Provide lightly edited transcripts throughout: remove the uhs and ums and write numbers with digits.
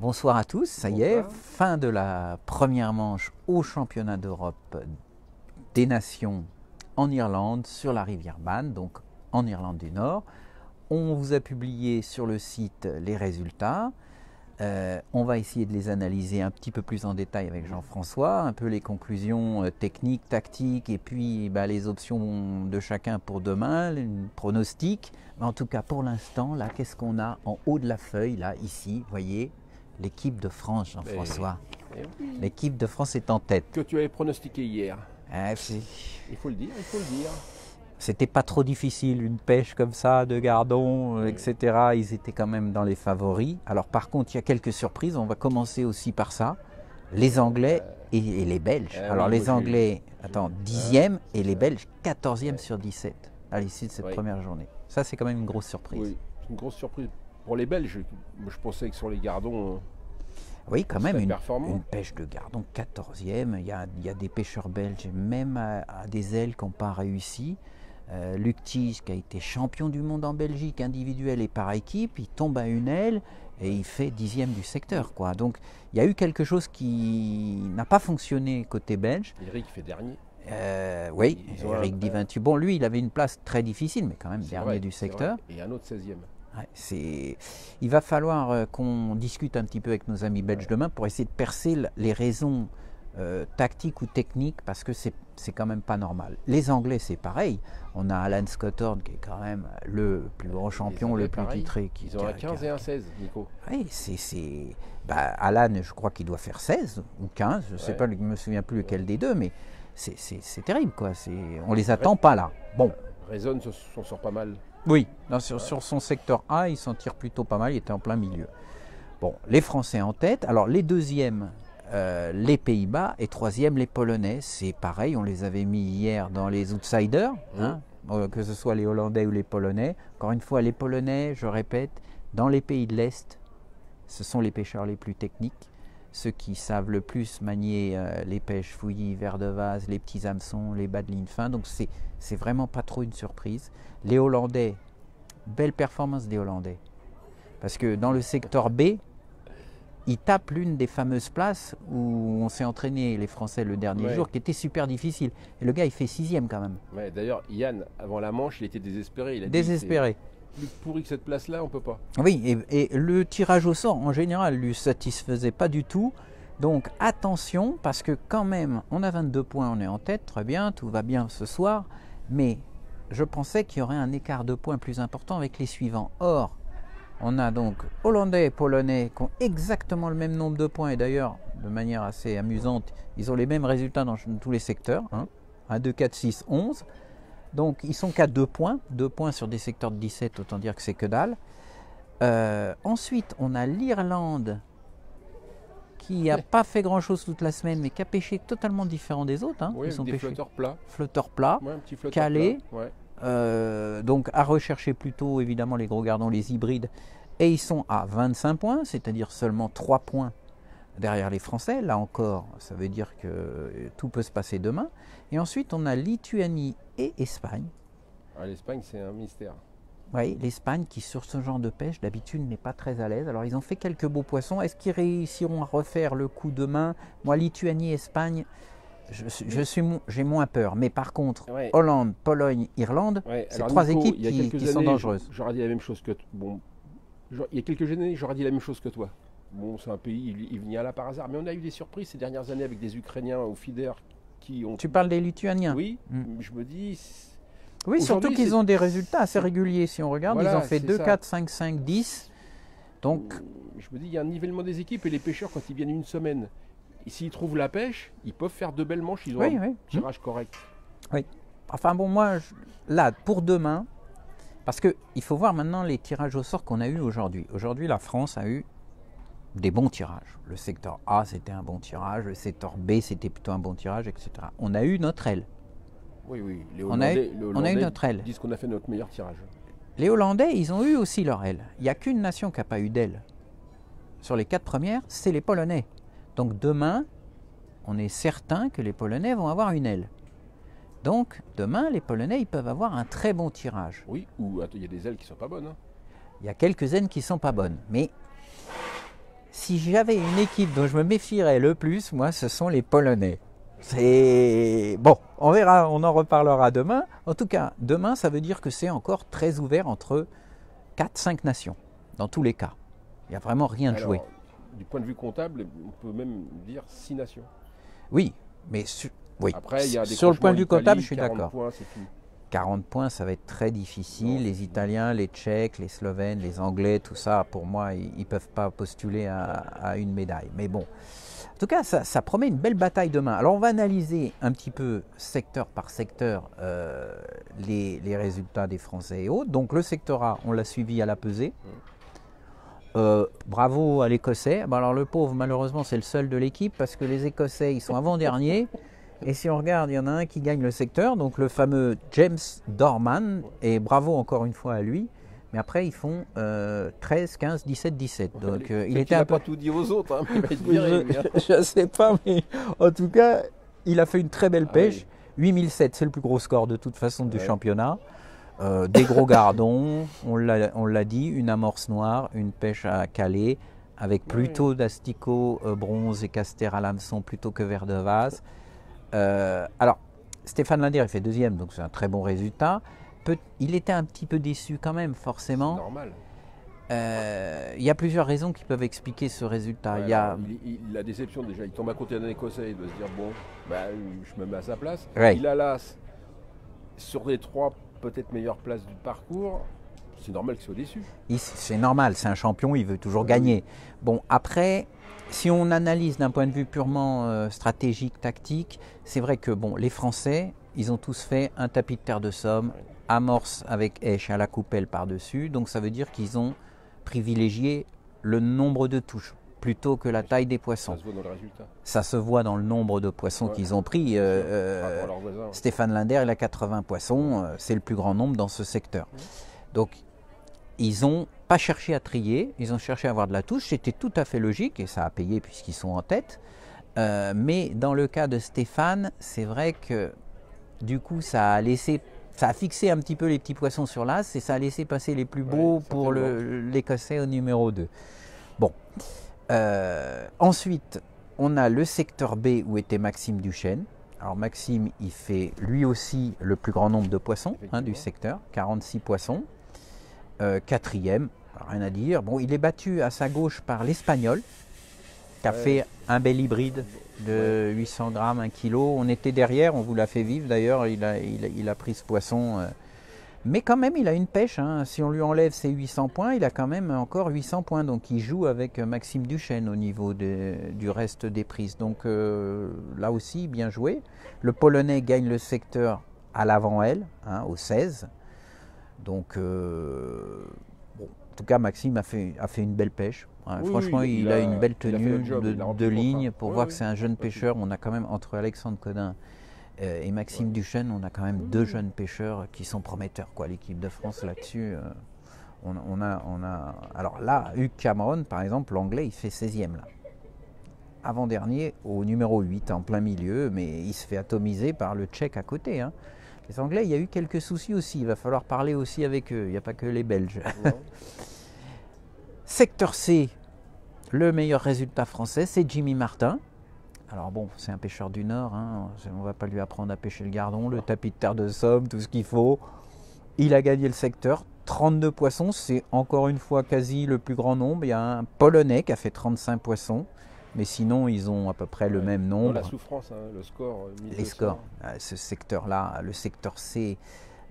Bonsoir à tous, ça y est, fin de la première manche au championnat d'Europe des nations en Irlande, sur la rivière Bann, donc en Irlande du Nord. On vous a publié sur le site les résultats. On va essayer de les analyser un petit peu plus en détail avec Jean-François, un peu les conclusions techniques, tactiques, et puis les options de chacun pour demain, les pronostics. Mais en tout cas, pour l'instant, là, qu'est-ce qu'on a en haut de la feuille, là, ici, vous voyez, l'équipe de France, Jean-François. Oui. L'équipe de France est en tête. Que tu avais pronostiqué hier. Il faut le dire, il faut le dire. C'était pas trop difficile, une pêche comme ça, de gardons, etc. Ils étaient quand même dans les favoris. Alors par contre, il y a quelques surprises. On va commencer aussi par ça. Les Anglais et les Belges. Alors les Anglais, 10e et les Belges, 14e sur 17 à l'issue de cette première journée. Ça, c'est quand même une grosse surprise. Oui, c'est une grosse surprise. Pour les Belges, je pensais que sur les gardons... Oui, quand même, une pêche de gardon 14e. Il y a des pêcheurs belges, même à des ailes qui n'ont pas réussi. Luc Tige, qui a été champion du monde en Belgique, individuel et par équipe, il tombe à une aile et il fait 10e du secteur, quoi. Donc il y a eu quelque chose qui n'a pas fonctionné côté belge. Eric fait dernier. Oui, Eric Divintu. Bon, lui, il avait une place très difficile, mais quand même dernier du secteur. Et un autre 16e. Ouais, il va falloir qu'on discute un petit peu avec nos amis belges demain pour essayer de percer les raisons tactiques ou techniques, parce que c'est quand même pas normal. Les Anglais, c'est pareil. On a Alan Scotthorne qui est quand même le plus grand champion, le plus titré. Ils ont un 15 et un 16, Nico. Oui, Alan, je crois qu'il doit faire 16 ou 15, je sais pas, je me souviens plus lequel des deux, mais c'est terrible, quoi. On les attend pas là. Bon. Raison s'en sort pas mal. Oui, sur son secteur A, il s'en tire plutôt pas mal, il était en plein milieu. Bon, les Français en tête. Alors les deuxièmes, les Pays-Bas, et troisième, les Polonais. C'est pareil, on les avait mis hier dans les outsiders, que ce soit les Hollandais ou les Polonais. Encore une fois, les Polonais, je répète, dans les pays de l'Est, ce sont les pêcheurs les plus techniques, ceux qui savent le plus manier les pêches fouillis, vers de vase, les petits hameçons, les bas de ligne fin. Donc c'est vraiment pas trop une surprise. Les Hollandais, belle performance des Hollandais. Parce que dans le secteur B, ils tapent l'une des fameuses places où on s'est entraîné les Français le dernier jour, qui était super difficile. Et le gars, il fait 6e quand même. Ouais, d'ailleurs, Yann, avant la manche, il était désespéré. Il a désespéré. Plus pourri que cette place-là, on peut pas. Oui, et le tirage au sort, en général, lui satisfaisait pas du tout. Donc attention, parce que quand même, on a 22 points, on est en tête, très bien, tout va bien ce soir. Mais je pensais qu'il y aurait un écart de points plus important avec les suivants. Or, on a donc Hollandais et Polonais qui ont exactement le même nombre de points. Et d'ailleurs, de manière assez amusante, ils ont les mêmes résultats dans tous les secteurs. 1, 2, 4, 6, 11. Donc ils sont qu'à 2 points. 2 points sur des secteurs de 17, autant dire que c'est que dalle. Ensuite, on a l'Irlande qui n'a pas fait grand-chose toute la semaine, mais qui a pêché totalement différent des autres. Oui, ils ont des flotteurs plats. Flotteurs plats, calés. Donc à rechercher plutôt évidemment les gros gardons, les hybrides. Et ils sont à 25 points, c'est-à-dire seulement 3 points derrière les Français. Là encore, ça veut dire que tout peut se passer demain. Et ensuite, on a Lituanie et Espagne. L'Espagne, c'est un mystère. Oui, l'Espagne qui, sur ce genre de pêche, d'habitude, n'est pas très à l'aise. Alors, ils ont fait quelques beaux poissons. Est-ce qu'ils réussiront à refaire le coup demain? Moi, Lituanie, Espagne, j'ai moins peur. Mais par contre, Hollande, Pologne, Irlande, c'est 3 équipes qui sont dangereuses. J'aurais dit la même chose que bon, il y a quelques années, j'aurais dit la même chose que toi. Bon, c'est un pays, il vient là par hasard. Mais on a eu des surprises ces dernières années avec des Ukrainiens au FIDER qui ont... Tu parles des Lituaniens? Oui, je me dis... Oui, surtout qu'ils ont des résultats assez réguliers. Si on regarde, ils ont fait 2, 4, 5, 5, 10. Donc, je me dis, il y a un nivellement des équipes et les pêcheurs, quand ils viennent une semaine, s'ils trouvent la pêche, ils peuvent faire de belles manches, ils ont un tirage correct. Oui. Enfin bon, moi, là, pour demain, parce qu'il faut voir maintenant les tirages au sort qu'on a eu aujourd'hui. Aujourd'hui, la France a eu des bons tirages. Le secteur A, c'était un bon tirage. Le secteur B, c'était plutôt un bon tirage, etc. On a eu notre aile. Oui. Les Hollandais, on a eu notre aile. Disent qu'on a fait notre meilleur tirage. Les Hollandais, ils ont eu aussi leur aile. Il n'y a qu'une nation qui n'a pas eu d'aile. Sur les 4 premières, c'est les Polonais. Donc demain, on est certain que les Polonais vont avoir une aile. Donc demain, les Polonais, ils peuvent avoir un très bon tirage. Oui, ou il y a des ailes qui ne sont pas bonnes. Il y a quelques ailes qui ne sont pas bonnes. Mais si j'avais une équipe dont je me méfierais le plus, moi, ce sont les Polonais. C'est bon, on verra, on en reparlera demain. En tout cas, demain, ça veut dire que c'est encore très ouvert entre 4-5 nations, dans tous les cas. Il n'y a vraiment rien de joué. Du point de vue comptable, on peut même dire 6 nations. Oui, mais oui. Après, il y a des sur le point de vue comptable, je suis 40 d'accord. points, c'est fini. 40 points, ça va être très difficile. Non. Les Italiens, les Tchèques, les Slovènes, les Anglais, tout ça, pour moi, ils ne peuvent pas postuler à une médaille. Mais bon, en tout cas, ça promet une belle bataille demain. Alors, on va analyser un petit peu secteur par secteur les résultats des Français et autres. Donc, le secteur A, on l'a suivi à la pesée. Bravo à l'Écossais. Bon, alors, le pauvre, malheureusement, c'est le seul de l'équipe parce que les Écossais, ils sont avant-derniers. Et si on regarde, il y en a un qui gagne le secteur, donc le fameux James Dorman, et bravo encore une fois à lui. Mais après, ils font 13, 15, 17, 17. Donc il était un peu... pas tout dit aux autres, hein, mais il va être viré, je ne sais pas, mais en tout cas, il a fait une très belle pêche. Oui. 8007, c'est le plus gros score de toute façon du championnat. Des gros gardons, on l'a dit, une amorce noire, une pêche à Calais, avec plutôt d'asticots bronze et caster à l'hameçon plutôt que verre de vase. Alors, Stéphane Linder, il fait deuxième, donc c'est un très bon résultat. Il était un petit peu déçu quand même, forcément. C'est normal. Il y a plusieurs raisons qui peuvent expliquer ce résultat. La déception, déjà, il tombe à côté d'un Écossais, il doit se dire, bon, je me mets à sa place. Ouais. Il a là, sur les 3 peut-être meilleures places du parcours, c'est normal qu'il soit déçu. C'est normal, c'est un champion, il veut toujours gagner. Bon, après... Si on analyse d'un point de vue purement stratégique, tactique, c'est vrai que bon, les Français, ils ont tous fait un tapis de terre de Somme, amorce avec èche à la coupelle par-dessus. Donc ça veut dire qu'ils ont privilégié le nombre de touches plutôt que la taille des poissons. Ça se voit dans le résultat. Ça se voit dans le nombre de poissons qu'ils ont pris. Stéphane Linder, il a 80 poissons, c'est le plus grand nombre dans ce secteur. Donc ils n'ont pas cherché à trier, ils ont cherché à avoir de la touche, c'était tout à fait logique et ça a payé puisqu'ils sont en tête. Mais dans le cas de Stéphane, c'est vrai que du coup ça a fixé un petit peu les petits poissons sur l'as et ça a laissé passer les plus beaux pour l'Écossais au numéro 2. Bon. Ensuite, on a le secteur B où était Maxime Duchesne. Alors Maxime, il fait lui aussi le plus grand nombre de poissons du secteur, 46 poissons. 4e, rien à dire. Bon, il est battu à sa gauche par l'Espagnol, qui a fait un bel hybride de 800 grammes, 1 kg. On était derrière, on vous l'a fait vivre d'ailleurs, il a pris ce poisson. Mais quand même, il a une pêche. Hein. Si on lui enlève ses 800 points, il a quand même encore 800 points. Donc il joue avec Maxime Duchesne au niveau du reste des prises. Donc là aussi, bien joué. Le Polonais gagne le secteur à l'avant-aile, au 16. Donc, en tout cas, Maxime a fait une belle pêche. Franchement, il a une belle tenue de ligne pour voir que c'est un jeune pêcheur. On a quand même, entre Alexandre Codin et Maxime Duchesne, on a quand même 2 jeunes pêcheurs qui sont prometteurs. L'équipe de France là-dessus, on a... Alors là, Hugues Cameron, par exemple, l'anglais, il fait 16e là. Avant-dernier au numéro 8, en plein milieu, mais il se fait atomiser par le Tchèque à côté. Hein. Les Anglais, il y a eu quelques soucis aussi. Il va falloir parler aussi avec eux. Il n'y a pas que les Belges. Ouais. Secteur C, le meilleur résultat français, c'est Jimmy Martin. Alors bon, c'est un pêcheur du Nord. Hein. On ne va pas lui apprendre à pêcher le gardon, le tapis de terre de Somme, tout ce qu'il faut. Il a gagné le secteur. 32 poissons, c'est encore une fois quasi le plus grand nombre. Il y a un Polonais qui a fait 35 poissons. Mais sinon, ils ont à peu près le même nombre. La souffrance, le score. 1200. Les scores, ce secteur-là, le secteur C,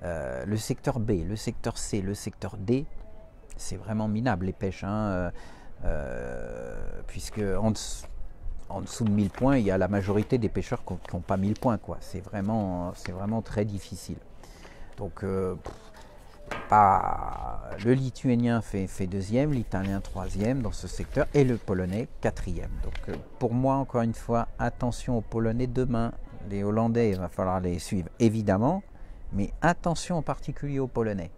le secteur B, le secteur C, le secteur D, c'est vraiment minable les pêches. Hein, puisque en dessous de 1000 points, il y a la majorité des pêcheurs qui n'ont pas 1000 points. C'est vraiment très difficile. Donc, le Lituanien fait 2e, l'Italien 3e dans ce secteur et le Polonais 4e. Donc pour moi, encore une fois, attention aux Polonais demain. Les Hollandais, il va falloir les suivre évidemment, mais attention en particulier aux Polonais.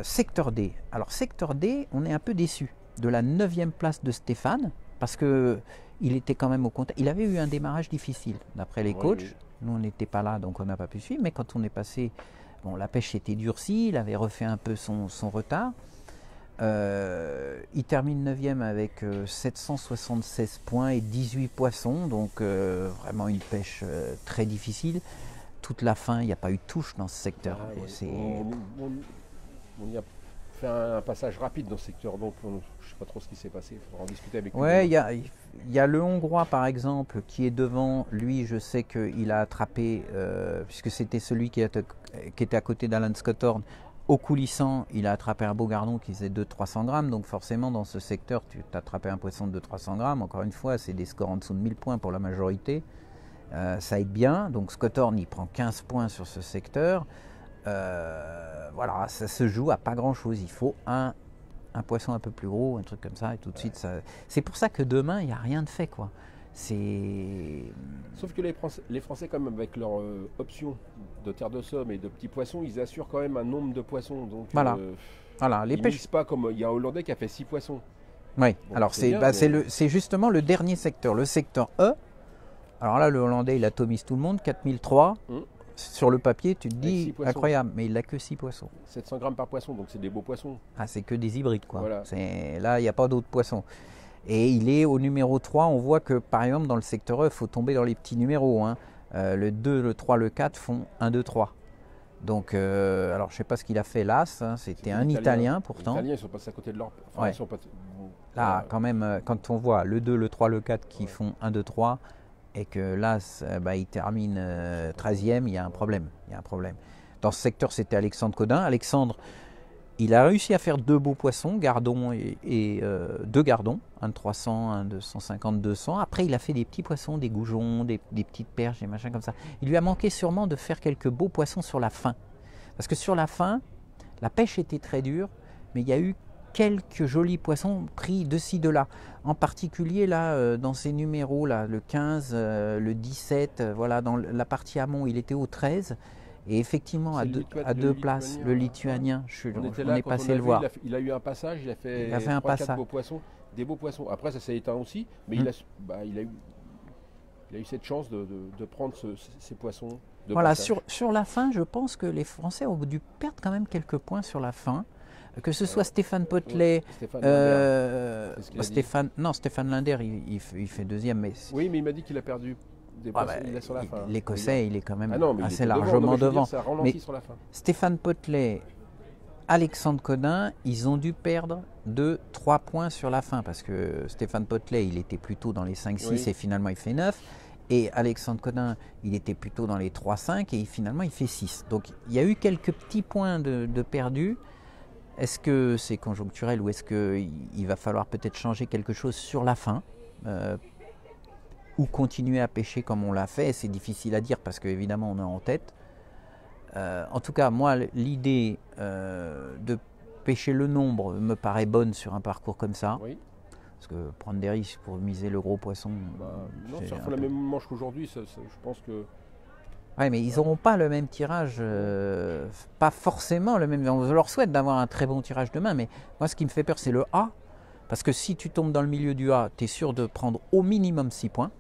Secteur D. Alors secteur D, on est un peu déçu de la 9e place de Stéphane parce que il était quand même au contact. Il avait eu un démarrage difficile d'après les coachs. Oui. Nous, on n'était pas là, donc on n'a pas pu suivre. Mais quand on est passé... Bon, la pêche s'était durcie, il avait refait un peu son retard. Il termine 9e avec 776 points et 18 poissons, donc vraiment une pêche très difficile. Toute la fin, il n'y a pas eu de touche dans ce secteur. On y a fait un passage rapide dans ce secteur, donc je ne sais pas trop ce qui s'est passé, il faudra en discuter avec lui. Ouais, il y a le Hongrois par exemple qui est devant. Lui, je sais qu'il a attrapé, puisque c'était celui qui était à côté d'Alan Scotthorne. Au coulissant, il a attrapé un beau gardon qui faisait 200-300 grammes. Donc forcément, dans ce secteur, tu as attrapé un poisson de 200-300 grammes. Encore une fois, c'est des scores en dessous de 1000 points pour la majorité. Ça aide bien. Donc Scotthorne, il prend 15 points sur ce secteur. Voilà, ça se joue à pas grand-chose. Il faut un poisson un peu plus gros, un truc comme ça, et tout de suite, ça... C'est pour ça que demain, il n'y a rien de fait, quoi. Sauf que les Français, quand même, avec leur option de terre de somme et de petits poissons, ils assurent quand même un nombre de poissons. Donc, voilà. Les ils pêches... misent pas comme il y a un Hollandais qui a fait 6 poissons. Oui, bon, alors c'est justement le dernier secteur, le secteur E. Alors là, le Hollandais, il atomise tout le monde, 4003. Sur le papier, tu te dis incroyable, mais il n'a que 6 poissons. 700 grammes par poisson, donc c'est des beaux poissons. Ah, c'est que des hybrides, quoi. Voilà. Là, il n'y a pas d'autres poissons. Et il est au numéro 3. On voit que, par exemple, dans le secteur E, il faut tomber dans les petits numéros. Hein. Le 2, le 3, le 4 font 1, 2, 3. Donc, alors, je ne sais pas ce qu'il a fait là. Hein. C'était un Italien, pourtant. Les Italiens, ils sont passés à côté de leur... Enfin, ils sont pas... Là, quand même, quand on voit le 2, le 3, le 4 qui font 1, 2, 3... et que là, il termine 13e, il y a un problème. Dans ce secteur, c'était Alexandre Codin. Alexandre, il a réussi à faire 2 beaux poissons, gardons et 2 gardons, un de 300, un de 150, 200. Après, il a fait des petits poissons, des goujons, des petites perches, des machins comme ça. Il lui a manqué sûrement de faire quelques beaux poissons sur la fin. Parce que sur la fin, la pêche était très dure, mais il y a eu quelques jolis poissons pris de ci, de là. En particulier, là, dans ces numéros, là, le 15, le 17, voilà, dans la partie amont, il était au 13. Et effectivement, à deux places, le Lituanien, on est passé le voir. Il a eu un passage, il a fait 3-4 beaux poissons, des beaux poissons. Après, ça s'est éteint aussi, mais il a eu cette chance de prendre ces poissons. Voilà, sur la fin, je pense que les Français ont dû perdre quand même quelques points sur la fin. Que ce soit Stéphane Potelet, Stéphane Linder, il fait 2e. Mais oui, mais il m'a dit qu'il a perdu des poissons sur la fin. L'Écossais, il est quand même assez largement devant. Mais sur la fin. Stéphane Potelet, Alexandre Codin, ils ont dû perdre 2-3 points sur la fin. Parce que Stéphane Potelet, il était plutôt dans les 5-6 et finalement il fait 9. Et Alexandre Codin, il était plutôt dans les 3-5 et finalement il fait 6. Donc il y a eu quelques petits points de perdus. Est-ce que c'est conjoncturel ou est-ce qu'il va falloir peut-être changer quelque chose sur la fin ou continuer à pêcher comme on l'a fait? C'est difficile à dire parce qu'évidemment on est en tête. En tout cas, moi, l'idée de pêcher le nombre me paraît bonne sur un parcours comme ça. Oui. Parce que prendre des risques pour miser le gros poisson... non, ça fait la même manche qu'aujourd'hui, je pense que... Oui, mais ils n'auront pas le même tirage, pas forcément le même. On leur souhaite d'avoir un très bon tirage demain, mais moi ce qui me fait peur c'est le A, parce que si tu tombes dans le milieu du A, tu es sûr de prendre au minimum 6 points.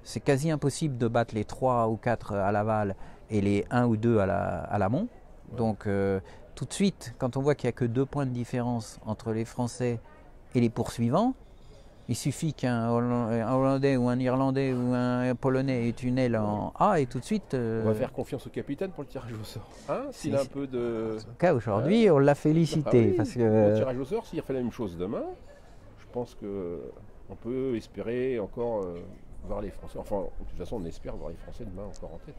C'est quasi impossible de battre les 3 ou 4 à l'aval et les 1 ou 2 à l'amont. Ouais. Donc tout de suite, quand on voit qu'il n'y a que 2 points de différence entre les Français et les poursuivants, il suffit qu'un Hollandais ou un Irlandais ou un Polonais ait une aile en A et tout de suite... On va faire confiance au capitaine pour le tirage au sort. Hein, s'il a un peu de... En tout cas, aujourd'hui, on l'a félicité. Oui, parce que... Le tirage au sort, s'il fait la même chose demain, je pense qu'on peut espérer encore voir les Français. Enfin, de toute façon, on espère voir les Français demain encore en tête.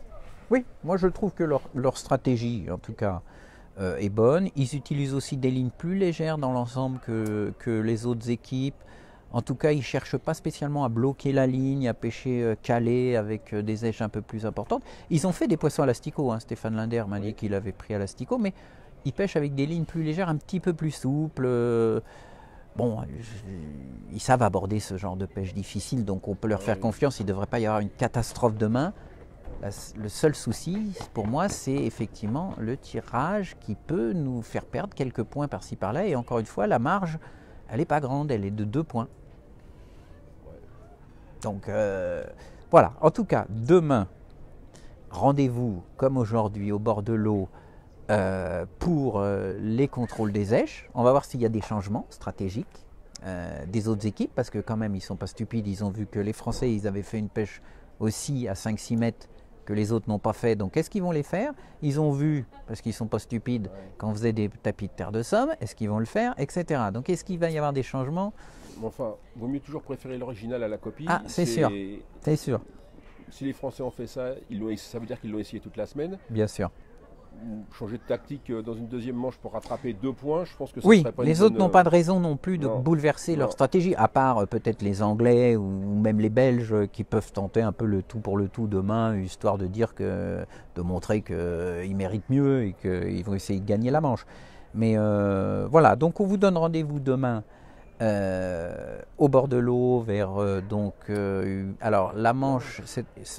Oui, moi je trouve que leur stratégie, en tout cas, est bonne. Ils utilisent aussi des lignes plus légères dans l'ensemble que les autres équipes. En tout cas, ils ne cherchent pas spécialement à bloquer la ligne, à pêcher calé avec des èches un peu plus importantes. Ils ont fait des poissons à l'asticot. Hein. Stéphane Linder m'a dit qu'il avait pris à l'asticot, mais ils pêchent avec des lignes plus légères, un petit peu plus souples. Bon, ils savent aborder ce genre de pêche difficile, donc on peut leur faire confiance. Il ne devrait pas y avoir une catastrophe demain. Le seul souci, pour moi, c'est effectivement le tirage qui peut nous faire perdre quelques points par-ci par-là. Et encore une fois, la marge, elle n'est pas grande, elle est de 2 points. Donc voilà, en tout cas, demain, rendez-vous comme aujourd'hui au bord de l'eau, pour les contrôles des éches. On va voir s'il y a des changements stratégiques des autres équipes, parce que quand même, ils ne sont pas stupides. Ils ont vu que les Français, ils avaient fait une pêche aussi à 5-6 mètres que les autres n'ont pas fait. Donc, est-ce qu'ils vont les faire? Ils ont vu, parce qu'ils ne sont pas stupides, qu'on faisait des tapis de terre de Somme. Est-ce qu'ils vont le faire, etc. Donc, est-ce qu'il va y avoir des changements? Enfin, vaut mieux toujours préférer l'original à la copie. Ah, c'est sûr. C'est sûr. Si les Français ont fait ça, ça veut dire qu'ils l'ont essayé toute la semaine. Bien sûr. Changer de tactique dans une deuxième manche pour rattraper 2 points, je pense que ça oui, serait pas les autres n'ont pas de raison non plus de bouleverser leur Non. stratégie, à part peut-être les Anglais ou même les Belges qui peuvent tenter un peu le tout pour le tout demain, histoire de dire de montrer qu'ils méritent mieux et qu'ils vont essayer de gagner la manche. Mais voilà, donc on vous donne rendez-vous demain au bord de l'eau, vers alors la manche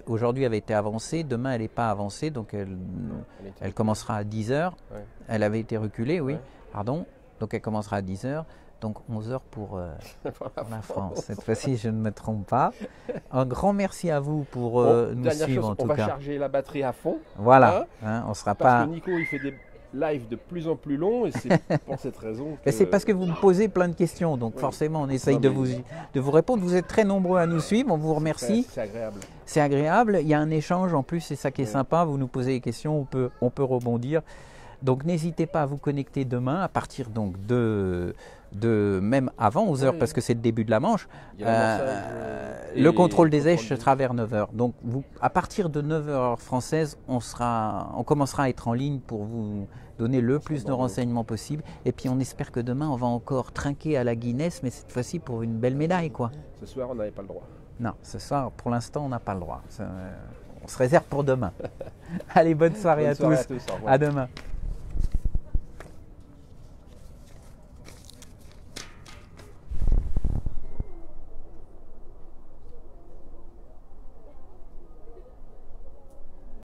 aujourd'hui avait été avancée, demain elle n'est pas avancée, donc elle commencera à 10h. Ouais. Elle avait été reculée, oui, Ouais. pardon, donc elle commencera à 10h, donc 11h pour la France. Cette fois-ci, je ne me trompe pas. Un grand merci à vous pour nous dernière suivre chose, en tout on va cas. charger la batterie à fond. Voilà, on ne sera Parce pas... que Nico, il fait des lives de plus en plus longs et c'est pour cette raison que... C'est parce que vous me posez plein de questions, donc forcément on essaye de vous répondre. Vous êtes très nombreux à nous suivre, on vous remercie. C'est agréable. C'est agréable, il y a un échange en plus, c'est ça qui est sympa, vous nous posez des questions, on peut rebondir. Donc n'hésitez pas à vous connecter demain à partir donc de même avant 11h parce que c'est le début de la manche. Le contrôle des éches sera vers 9h. Donc à partir de 9h française, on commencera à être en ligne pour vous donner le plus de renseignements possible. Et puis on espère que demain on va encore trinquer à la Guinness, mais cette fois-ci pour une belle médaille, quoi. Ce soir, on n'avait pas le droit. Non, ce soir, pour l'instant, on n'a pas le droit. On se réserve pour demain. Allez, bonne soirée à tous. Au revoir. À demain.